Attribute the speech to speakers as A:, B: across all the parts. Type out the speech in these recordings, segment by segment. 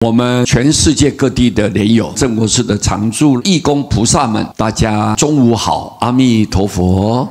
A: 我们全世界各地的莲友、正国寺的常住义工菩萨们，大家中午好，阿弥陀佛。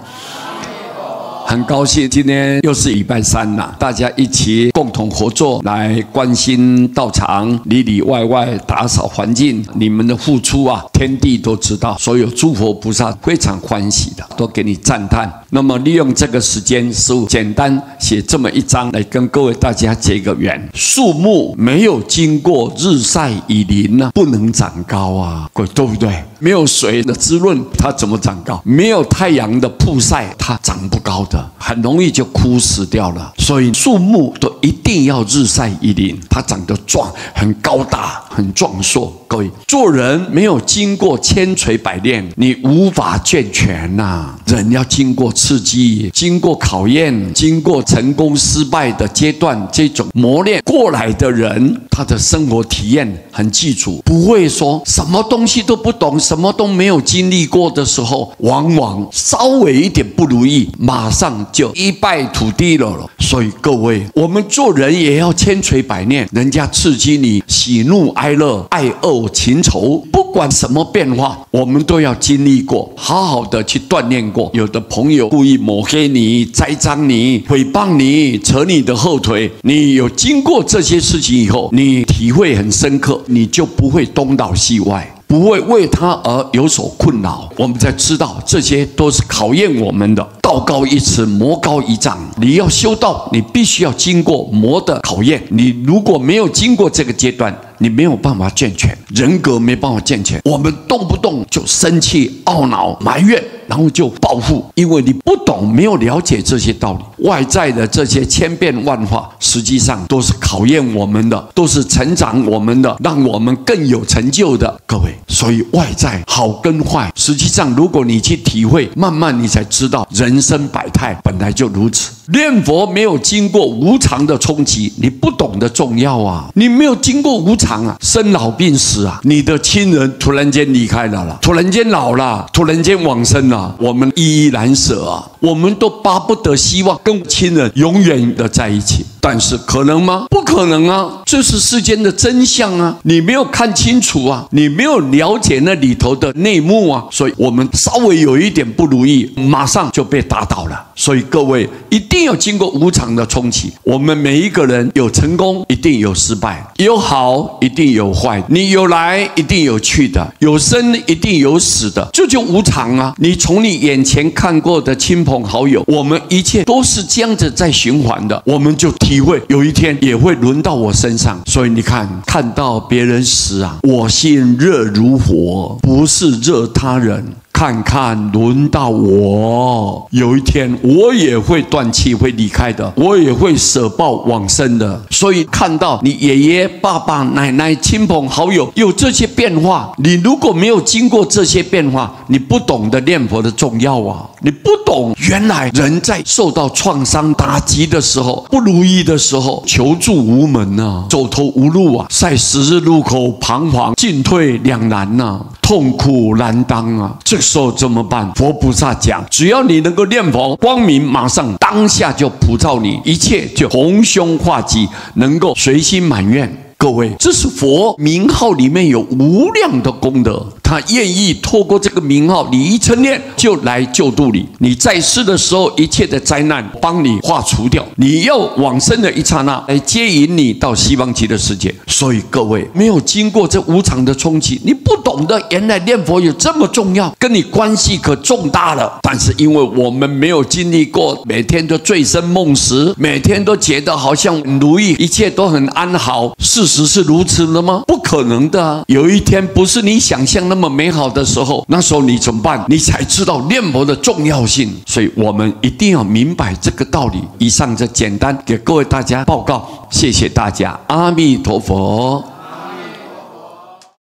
A: 很高兴今天又是礼拜三了，大家一起共同合作来关心道场，里里外外打扫环境。你们的付出啊，天地都知道，所有诸佛菩萨非常欢喜的，都给你赞叹。那么利用这个时间，师父简单写这么一章来跟各位大家结个缘。树木没有经过日晒雨淋呢，不能长高啊，对不对？没有水的滋润，它怎么长高？没有太阳的曝晒，它长不高的，很容易就枯死掉了。所以树木都一定要日晒雨淋，它长得壮，很高大，很壮硕。各位，做人没有经过千锤百炼，你无法健全呐。人要经过刺激，经过考验，经过成功失败的阶段，这种磨练过来的人，他的生活体验很基础，不会说什么东西都不懂，什么都没有经历过的时候，往往稍微一点不如意，马上就一败涂地了。所以各位，我们做人也要千锤百炼，人家刺激你，喜怒哀乐，爱恶情仇，不管什么变化，我们都要经历过，好好的去锻炼过。有的朋友故意抹黑你、栽赃你、诽谤你、扯你的后腿，你有经过这些事情以后，你体会很深刻，你就不会东倒西歪，不会为他而有所困扰。我们才知道这些都是考验我们的。道高一尺，魔高一丈。你要修道，你必须要经过魔的考验。你如果没有经过这个阶段，你没有办法健全，人格没办法健全。我们动不动就生气、懊恼、埋怨，然后就报复，因为你不懂，没有了解这些道理。外在的这些千变万化，实际上都是考验我们的，都是成长我们的，让我们更有成就的。各位，所以外在好跟坏，实际上如果你去体会，慢慢你才知道，人生百态本来就如此。念佛没有经过无常的冲击，你不懂得重要啊！你没有经过无常啊，生老病死啊，你的亲人突然间离开了啦，突然间老了，突然间往生了，我们依依难舍啊！我们都巴不得希望跟亲人永远的在一起，但是可能吗？不可能啊！这是世间的真相啊！你没有看清楚啊，你没有了解那里头的内幕啊，所以我们稍微有一点不如意，马上就被打倒了。所以各位一定要经过无常的冲击。我们每一个人有成功，一定有失败；有好，一定有坏。你有来，一定有去的；有生，一定有死的。这就无常啊！你从你眼前看过的亲朋好友，我们一切都是这样子在循环的，我们就体会有一天也会轮到我身上。所以你看到别人死啊，我心热如火，不是热他人。看看轮到我，有一天我也会断气，会离开的，我也会舍报往生的。所以看到你爷爷、爸爸、奶奶、亲朋好友有这些变化，你如果没有经过这些变化，你不懂得念佛的重要啊！你不懂，原来人在受到创伤打击的时候，不如意的时候，求助无门啊，走投无路啊，在十字路口彷徨，进退两难啊，痛苦难当啊。这时候怎么办？佛菩萨讲，只要你能够念佛，光明马上当下就普照你，一切就逢凶化吉，能够随心满愿。各位，这是佛名号里面有无量的功德，他愿意透过这个名号，你一称念就来救度你。你在世的时候，一切的灾难帮你化除掉，你要往生的一刹那，来接引你到西方极乐世界。所以各位，没有经过这无常的冲击，你不懂得原来念佛有这么重要，跟你关系可重大了。但是因为我们没有经历过，每天都醉生梦死，每天都觉得好像很如意，一切都很安好。事实是如此的吗？不可能的啊！有一天不是你想象那么美好的时候，那时候你怎么办？你才知道念佛的重要性。所以我们一定要明白这个道理。以上这简单给各位大家报告，谢谢大家，阿弥陀佛。